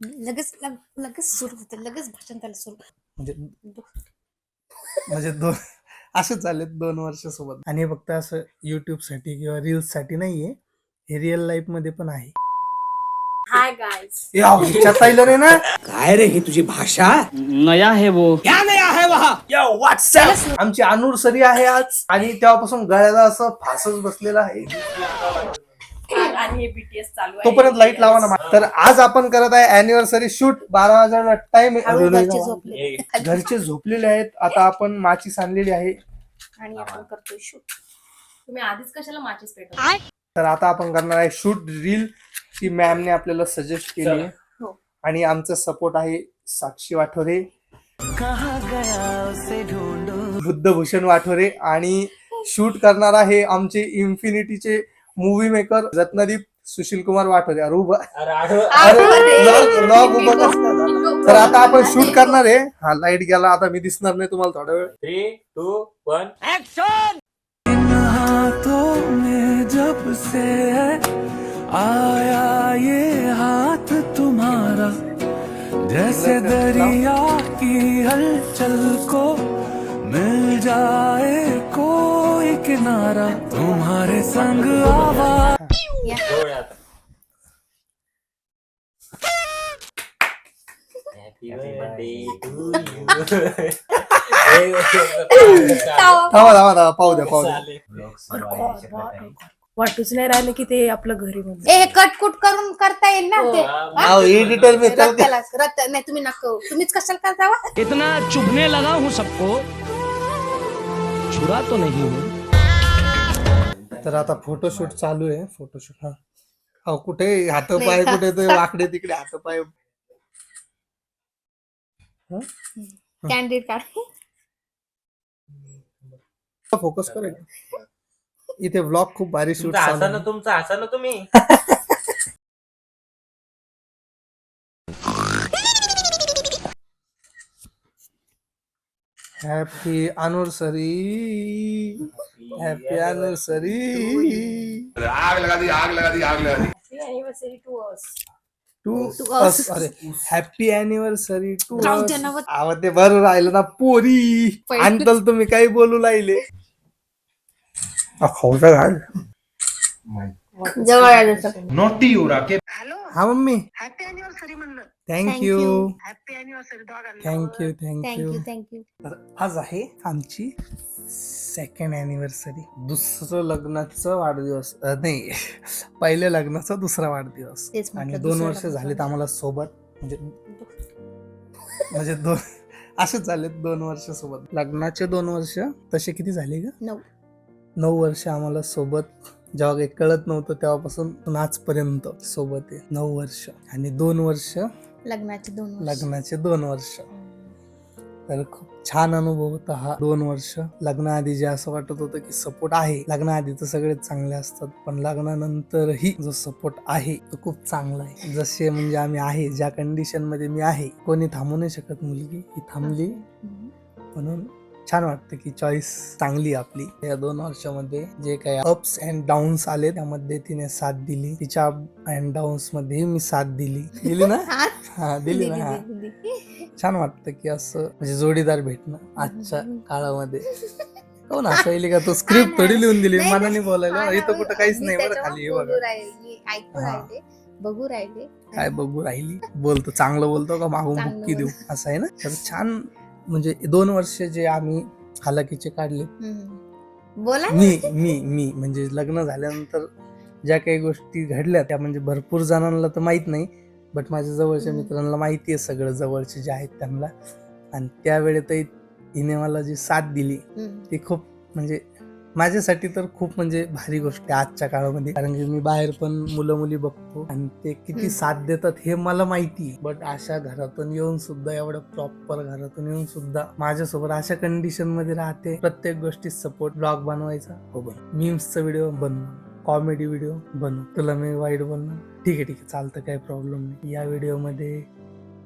लगेच सुरू होतं, लगेच भाषण सुरू. म्हणजे म्हणजे दोन असेच झाले 2 वर्ष सोबत. आणि फक्त असं युट्यूब साठी किंवा रील्स साठी नाहीये, हे रिअल लाईफ मध्ये पण आहे. Hi guys. नाही ना काय रे ही तुझी भाषा? नया है वो. क्या नया है वहाँ? व्हॉट्सअप. आमची अनूर सरी आहे आज, आणि तेव्हापासून गळ्याला असं फासच बसलेला आहे. आणि हे बीटीएस चालू आहे. तोपर्यंत लाईट लावा ना. तर आज आपण करत आहे अॅनिव्हर्सरी शूट. 12 वाजता टाइम. घरचे झोपलेले आहेत. आता आपण माचीस आणलेली आहे आणि आपण करतोय शूट. तुम्ही आधीच कशाला माचीस पेटवता? तर आता आपण करणार आहे शूट रील. ती मॅमने आपल्याला सजेस्ट केली आहे. हो. आणि आमचा सपोर्ट आहे साक्षी वाठोरे, बुद्धभूषण वाठोरे, आणि शूट करणार आहे आमचे इन्फिनिटीचे मूवी मेकर रत्नदीप सुशील कुमार वाठोरे. तर आता आपण शूट करणार आहे. हा लाईट गेला, आता मी दिसणार नाही तुम्हाला थोडा वेळ. 3, 2, 1 एक्शन! जब से आया ये हाथ तुम्हारा, जैसे दरिया की हलचल को मिल जाए कोई किनारा, तुम्हारे संग आवा. Happy birthday to you. थांबा पाहू द्या. वाटूच नाही राहिले की ते आपलं घरी म्हणजे हे कटकुट करून करता येईल ना ते. एडिटर मी नाही तुम्ही नको, तुम्हीच कशाला करता? इतना चुभने लगा हूँ सबको, छुरा तो नहीं हूँ. तर आता फोटोशूट चालू आहे. फोटोशूट हा कुठे हात पाय कुठे ते वाकडे तिकडे हात पाय. कॅन्डिड काढ. फोकस करेल. इथे व्लॉग खूप भारी शूट तुमचं हसा ना तुम्ही. Happy anniversary. Happy anniversary. आग लगा दी. Anniversary to us. To us. अरे हॅपी अॅनिव्हर्सरी टू अस. आवाज ते बरं राहिलं ना पोरी. आणतल तुम्ही काही बोलू राहिले. नोटी हो रहा के. हा मम्मी. हॅपी अॅनिव्हर्सरी म्हणलं. Thank you. Happy anniversary thank you. Thank you. तर आज आहे आमची सेकंड अॅनिव्हर्सरी. दुसरं लग्नाचं वाढदिवस नाही, पहिल्या लग्नाचा दुसरा वाढदिवस. आणि 2 वर्ष झालेत आम्हाला सोबत. म्हणजे दोन असेच झालेत 2 वर्ष सोबत. लग्नाचे 2 वर्ष. तसे किती झाले ग? 9 वर्ष आम्हाला सोबत. जेव्हा काही कळत नव्हतं तेव्हापासून आजपर्यंत सोबत आहे. 9 वर्ष. आणि 2 वर्ष लग्नाचे 2 वर्ष. तर खूप छान अनुभव होता हा 2 वर्ष. लग्नाआधी जे असं वाटत होतं की सपोर्ट आहे. लग्नाआधी तर सगळेच चांगले असतात, पण लग्नानंतरही जो सपोर्ट आहे तो खूप चांगला आहे. जसे म्हणजे आम्ही आहे, ज्या कंडिशन मध्ये मी आहे, कोणी थांबू नाही शकत. मुलगी ही थांबली, म्हणून छान वाटतं की चॉईस चांगली आपली. या 2 वर्षामध्ये जे काही अप्स अँड डाऊन्स आले त्यामध्ये तिने साथ दिली. तिच्या अप अँड डाऊन्स मध्ये मी साथ दिली ना. हा दिली ना. छान वाटतं की असं म्हणजे जोडीदार भेटणं आजच्या काळामध्ये. कोण असायली का? तो स्क्रिप्ट थोडी लिहून दिली, मनाने बोलायला. इथं कुठं काहीच नाही बरं. खाली बघू राहिले. काय बघू राहिली? बोलतो चांगलं बोलतो का मागून बुक्की देऊ असं आहे ना. तर छान म्हणजे 2 वर्ष जे आम्ही हालाकीचे काढले. बोला. मी म्हणजे लग्न झाल्यानंतर ज्या काही गोष्टी घडल्या त्या म्हणजे भरपूर जणांना तर माहित नाही, बट माझ्या जवळच्या मित्रांना माहिती आहे सगळं, जवळचे जे आहेत त्यांना. आणि त्यावेळेतही हिने मला जी साथ दिली ती खूप म्हणजे माझ्यासाठी तर खूप म्हणजे भारी गोष्ट आहे आजच्या काळामध्ये. कारण की मी बाहेर पण मुलं मुली बघतो आणि ते किती साथ देतात हे मला माहिती आहे. बट अशा घरातून येऊन सुद्धा, एवढं प्रॉपर घरातून येऊन सुद्धा माझ्यासोबत अशा कंडिशन मध्ये राहते. प्रत्येक गोष्टीत सपोर्ट. ब्लॉग बनवायचा हो बनव, मीम्सचा व्हिडिओ बनव, कॉमेडी व्हिडिओ बनव, तुला मी वाईट बोलणार, ठीक आहे चालतं, काही प्रॉब्लेम नाही. या व्हिडिओमध्ये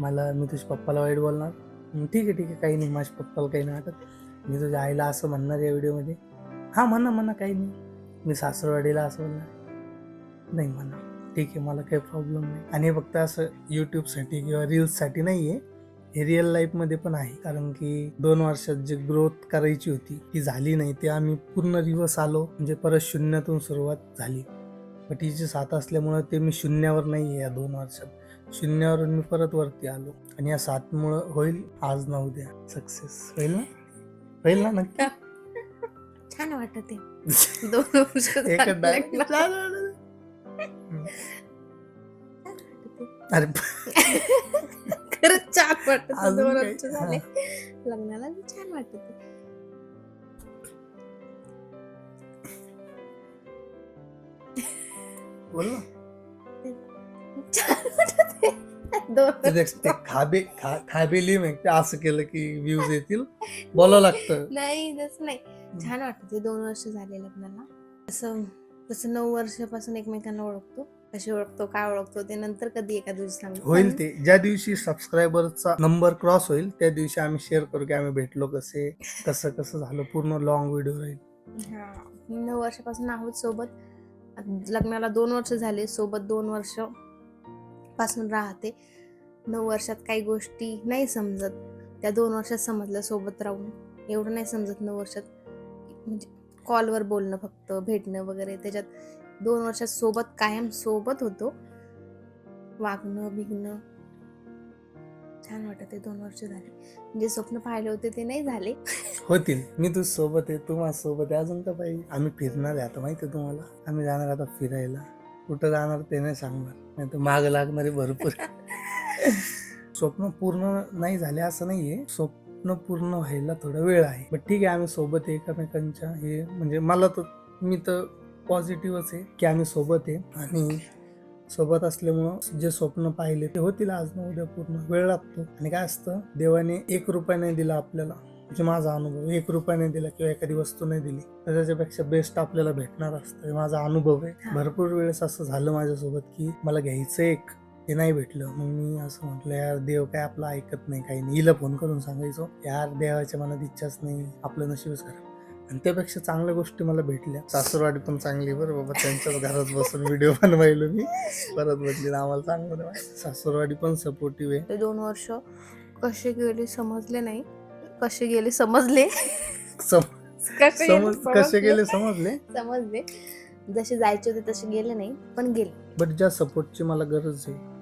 मला मी तुझ्या पप्पाला वाईट बोलणार, ठीक आहे काही नाही, माझ्या पप्पाला काही नाही वाटत. मी तुझ्या आईला असं म्हणणार या व्हिडिओमध्ये, हा म्हणा काही नाही. मी सासरवाडीला असं म्हणणार, नाही म्हणा. ठीक आहे, मला काही प्रॉब्लेम नाही. आणि हे फक्त असं युट्यूबसाठी किंवा रील्ससाठी नाही आहे, हे रिअल लाईफमध्ये पण आहे. कारण की 2 वर्षात जी ग्रोथ करायची होती ती झाली नाही. ते आम्ही पूर्ण रिवर्स आलो, म्हणजे परत शून्यातून सुरुवात झाली. बट हिची साथ असल्यामुळं ते मी शून्यावर नाही आहे या 2 वर्षात. शून्यावरून मी परत वरती आलो. आणि या साथमुळं होईल आज ना उद्या सक्सेस. होईल ना? होईल ना नक्की? छान वाटत आहे 2 वर्ष एकच झालं direct. लग्नाला. अरे खरंच छान वाटत अजून 2 काही? वर्ष झाले लग्नाला. छान वाटत बोल ना. छान वाटत 2 ते खाबेली मग ते असं केलं की व्ह्यूज येतील. बोलावं लागतं. नाही तसं नाही. छान वाटत 2 वर्ष झाले लग्नाला. तसं 9 वर्षापासून एकमेकांना ओळखतो. कशी ओळखतो, काय ओळखतो ते नंतर कधी एका दिवशी सांगतो. होईल ते. ज्या दिवशी सबस्क्रायबरचा नंबर क्रॉस होईल त्या दिवशी आम्ही शेअर करू की आम्ही भेटलो कसे, कसं कसं झालं. पूर्ण लॉंग व्हिडिओ राहील. हा 9 वर्षापासून आहोत सोबत. लग्नाला 2 वर्ष झाले सोबत. 2 वर्ष पासून राहते. 9 वर्षात काही गोष्टी नाही समजत, त्या 2 वर्षात समजलं सोबत राहून. एवढं नाही समजत 9 वर्षात, म्हणजे कॉलवर बोलणं फक्त, भेटणं वगैरे. त्याच्यात 2 वर्षात सोबत, कायम सोबत होतो. वागणं बिगणं छान वाटत आहे. 2 वर्ष झाले. जे स्वप्न पाहिले होते ते नाही झाले. होतील. मी तू सोबत आहे, तू माझ्या सोबत आहे. अजून का पाहिजे? आम्ही फिरणार आहे आता, माहिती आहे तुम्हाला. आम्ही जाणार आता फिरायला. कुठं जाणार ते नाही सांगणार, नाही तर मागं लागणारे भरपूर. स्वप्न पूर्ण नाही झाले असं नाहीये. स्वप्न पूर्ण व्हायला थोडा वेळ आहे. बट ठीक आहे, आम्ही सोबत आहे एकमेकांच्या. हे म्हणजे मी तर पॉझिटिव्हच आहे की आम्ही सोबत आहे. आणि सोबत असल्यामुळं जे स्वप्न पाहिले ते होतील आज ना उद्या. पूर्ण वेळ लागतो. आणि काय असतं, देवाने 1 रुपया नाही दिला आपल्याला, म्हणजे माझा अनुभव. 1 रुपया नाही दिला किंवा एखादी वस्तू नाही दिली तर त्याच्यापेक्षा बेस्ट आपल्याला भेटणार असतं. हे माझा अनुभव आहे. भरपूर वेळेस असं झालं माझ्यासोबत की मला घ्यायचं एक, ते नाही भेटलं. मग मी असं म्हटलं, यार देव काय आपलं ऐकत नाही, काही नाही. हिला फोन करून सांगायचो, यार देवाच्या मनात इच्छाच नाही, आपलं नशीबच खराब. आणि त्यापेक्षा चांगल्या गोष्टी मला भेटल्या. सासूरवाडी पण चांगली बरं बाबा. त्यांच्याच घरात बसून व्हिडिओ बनवायलो मी. परत बदली आम्हाला चांगलं नाही. सासूरवाडी पण सपोर्टिव्ह आहे. 2 वर्ष कसे गेले समजले नाही. कसे गेले समजले. कसे गेले समजले. जसे जायचे होते तसे गेले नाही, पण गेले. बट ज्या सपोर्टची मला गरज आहे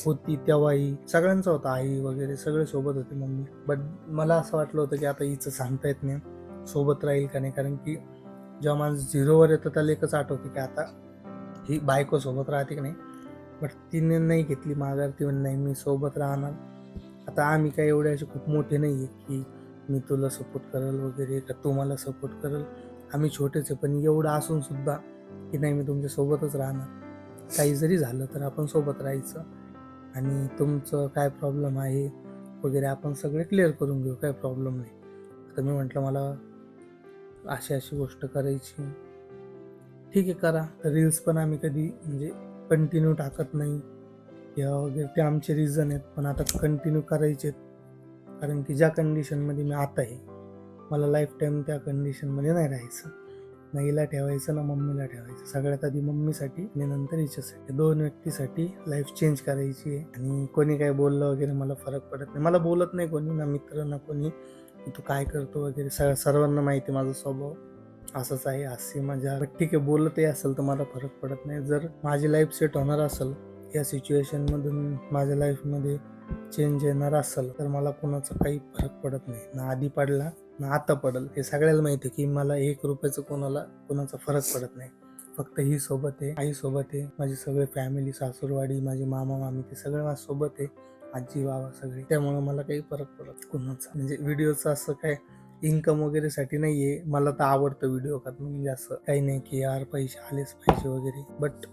होती तेव्हाही सगळ्यांचा होता. आई वगैरे सगळे सोबत होते, मम्मी. बट मला असं वाटलं होतं की आता हिचं सांगता येत नाही सोबत राहील का नाही. कारण की जेव्हा माझं 0वर येतं त्याला एकच आठवतं की आता ही बायको सोबत राहते की नाही. बट तिने नाही घेतली माघार. ती म्हणजे नाही, मी सोबत राहणार. आता आम्ही काय एवढे असे खूप मोठे नाही आहे की मी तुला सपोर्ट करेल वगैरे, का तू मला सपोर्ट करेल. आम्ही छोटेच आहे, पण एवढं असून सुद्धा की नाही मी तुमच्या सोबतच राहणार. काही जरी झालं तर आपण सोबत राहायचं. आणि तुमचं काय प्रॉब्लेम आहे वगैरे आपण सगळे क्लिअर करून घेऊ, काय प्रॉब्लेम नाही. तर मी म्हटलं मला अशी गोष्ट करायची. ठीक आहे, करा. तर रील्स पण आम्ही कधी म्हणजे कंटिन्यू टाकत नाही किंवा वगैरे, ते आमचे रिझन आहेत. पण आता कंटिन्यू करायचे, कारण की ज्या कंडिशनमध्ये मी आता आहे मला लाईफ टाईम त्या कंडिशनमध्ये नाही राहायचं. ना हिला ठेवायचं ना मम्मीला ठेवायचं. सगळ्यात आधी मम्मीसाठी आणि नंतर हिच्यासाठी. 2 व्यक्तीसाठी लाईफ चेंज करायची आहे. आणि कोणी काय बोललं वगैरे मला फरक पडत नाही. मला बोलत नाही कोणी, ना मित्र ना कोणी, तू काय करतो वगैरे. सर्वांना माहिती माझा स्वभाव असंच आहे, हास्य मजा. बट ठीक आहे, बोलतही असेल तर मला फरक पडत नाही. जर माझी लाईफ सेट होणार असेल, या सिच्युएशनमधून माझ्या लाईफमध्ये चेंज येणार असेल, तर मला कोणाचा काही फरक पडत नाही. ना आधी पडला ना आता पडल. हे सगळ्याला माहिती आहे की मला 1 रुपयाचं कोणाचा फरक पडत नाही. फक्त ही सोबत आहे, आई सोबत आहे, माझी सगळे फॅमिली, सासूरवाडी, माझे मामा मामी, ते सगळे माझ्या सोबत आहे. आजी बाबा सगळे. त्यामुळे मला काही फरक पडत कोणाचा. म्हणजे व्हिडिओचं असं काय इन्कम वगैरे साठी नाहीये. मला तर आवडतं व्हिडिओ करणं, म्हणजे असं काही नाही की यार पैसे आलेच पाहिजे वगैरे. बट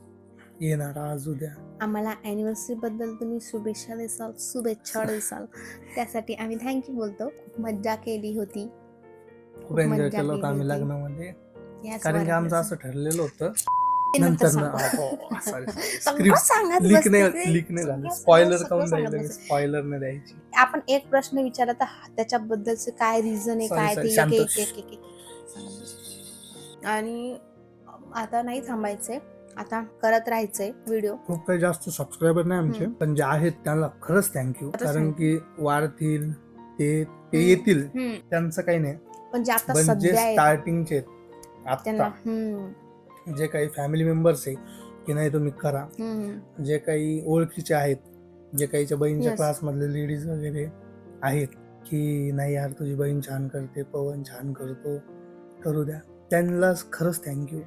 येणार आज उद्या. आम्हाला अॅनिव्हर्सरी बद्दल तुम्ही शुभेच्छा देसाल त्यासाठी आम्ही थँक्यू बोलतो. खूप मज्जा केली होती. खूप एन्जॉय मज्जा केलं होतं आम्ही केली होती. लग्नामध्ये. याच कारण की आमचं वर्गाचं. असं ठरलेलं होतं. नंतर नंतर सगळं सांगत लीक बसते. नाही झालं. सगळं स्पॉइलर सगळं काऊन सांगत द्यायचं, बसते. स्पॉइलर नाही द्यायची. आपण एक प्रश्न विचारला तर त्याच्याबद्दलचे काय रिझन आहे, काय ते शांत. एक सांगत बसू. आणि आता नाही थांबायचंय. आता करत राहायचंय व्हिडिओ. खूप काही जास्त सबस्क्रायबर नाही आमचे, पण जे आहेत त्यांना खरंच थँक्यू. कारण की वाढतील ते येतील, त्यांचं काही नाही. पण जे आता पण जे सध्या आहेत स्टार्टिंगचे त्यांना आता जे काही फॅमिली मेंबर्स आहे की नाही तुम्ही करा, जे काही ओळखीचे आहेत, जे काहीच्या बहीणच्या Yes. क्लास मधले लेडीज वगैरे आहेत की नाही यार तुझी बहीण छान करते, पवन छान करतो, करू द्या, त्यांना खरंच थँक्यू.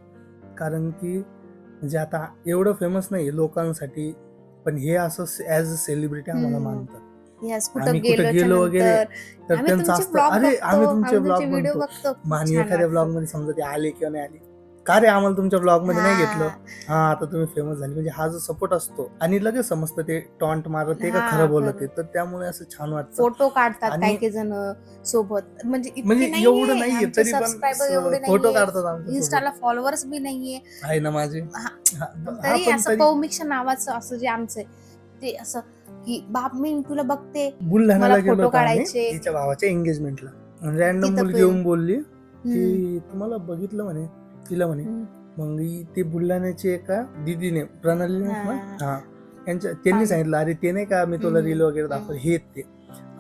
कारण की म्हणजे आता एवढं फेमस नाही लोकांसाठी, पण हे असं ॲज अ सेलिब्रिटी आम्हाला मानतात. Yes, आम्ही कुठं कुठं गेलो वगैरे तर आम्ही त्यांचं तुमचे असतं, vlog अरे बघतो, आम्ही तुमचे आम्ही ब्लॉग तुमचे व्हिडिओ बनतो. बघतो, खूप आणि छान एखाद्या वाटतं. ब्लॉग मध्ये समजा ते आले किंवा नाही आले, का रे आम्हाला तुमच्या ब्लॉग मध्ये नाही घेतलं, हा. हा आता तुम्ही फेमस झाले, म्हणजे हा जो सपोर्ट असतो आणि लगेच समजतं ते टॉन्ट मारत ते का हा, खरं बोलत खरं. आहे, तर त्यामुळे असं छान वाटतं. फोटो काढतात आणि- काही काही जण सोबत, म्हणजे म्हणजे इतके एवढं नाहीये तरी पण सबस्क्रायबर एवढे फोटो नाहीये, काढतात आमच्या इन्स्टाला फॉलोअर्स बी नाहीये. आहे ना माझे. हा. हा, तरी पण असं कौमिक्ष नावाचं असं जे आमचं आहे, ते असं की बाप मी तुला बघते, बुलढाण्याला मला गेलो फोटो होतो आम्ही काढायचे. तिच्या भावाच्या एंगेजमेंटला. रॅन्डम तिथं मुलगी पण- येऊन बोलली की तुम्हाला बघितलं म्हणे, तिला म्हणे. मग ते बुलढाण्याची एका दीदीने प्रणाली हा. हा त्यांनी सांगितलं अरे ते नाही का मी तुला रील वगैरे दाखव, हे ते.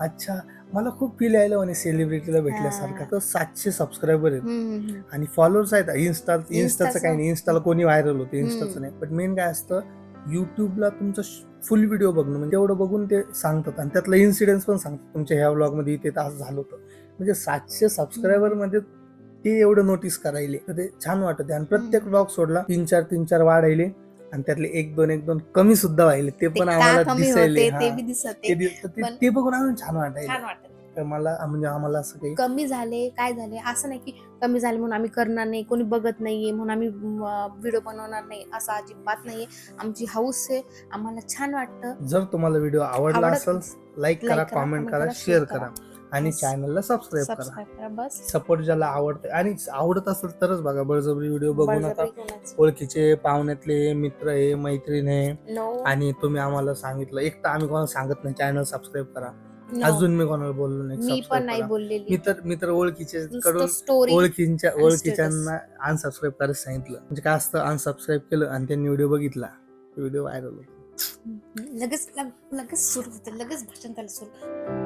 अच्छा, मला खूप फील यायला म्हणे सेलिब्रिटीला भेटल्यासारखा. तर 700 सबस्क्रायबर आहेत आणि फॉलोअर्स आहेत. इन्स्टाचं काही नाही, इन्स्टाला कोणी व्हायरल होते, इन्स्टाचं नाही. पण मेन काय असतं, युट्यूबला तुमचं फुल व्हिडिओ बघणं, म्हणजे तेवढं बघून ते सांगतात आणि त्यातला इन्सिडेन्स पण सांगतात, तुमच्या ह्या व्लॉग मध्ये इथे असं झालं होतं. म्हणजे 700 सबस्क्रायबर मध्ये ते एवढं नोटीस करायले, तर ते छान वाटत. आणि प्रत्येक ब्लॉग सोडला 3-4 वाढायले आणि त्यातले 1-2 कमी सुद्धा व्हायले, ते पण आम्हाला दिसायले. ते बी दिसत पण- ते बघून अजून छान वाटायला. छान वाटत. तर मला म्हणजे आम्हाला असं काही कमी झाले काय झाले असं नाही की कमी झाले म्हणून आम्ही करणार नाही, कोणी बघत नाहीये म्हणून आम्ही व्हिडिओ बनवणार नाही, असं अजिबात नाहीये. आमची हाऊस आहे, आम्हाला छान वाटतं. जर तुम्हाला व्हिडिओ आवडला असेल लाईक करा, like करा, कॉमेंट comment करा, करा, शेअर share करा आणि Yes. चॅनलला सबस्क्राईब करा. सबस्क्राईब करा बस. सपोर्ट ज्याला आवडतं आणि आवडत असेल तरच बघा, बळजबरी व्हिडिओ बघू नका. बळजबरी कोणाचं. ओळखीचे पाहुण्यातले मित्र आहे, मैत्रीण आहे, No, आणि तुम्ही आम्हाला सांगितलं, एकटा आम्ही कोणाला सांगत नाही चॅनल सबस्क्राईब करा. no. अजून मी कोणाला बोललो नाही मी पण सबस्क्राईब नाही करा. बोललेली. मी तर ओळखीचे नुसतं कडून story आणि ओळखीच्यांना अनसबस्क्राईब करायला सांगितलं. म्हणजे काय असतं, अनसबस्क्राईब केलं आणि त्यांनी व्हिडिओ बघितला, व्हिडिओ व्हायरल होतो. लगेच सुरू होते, लगेच भाषण त्याला सुरू.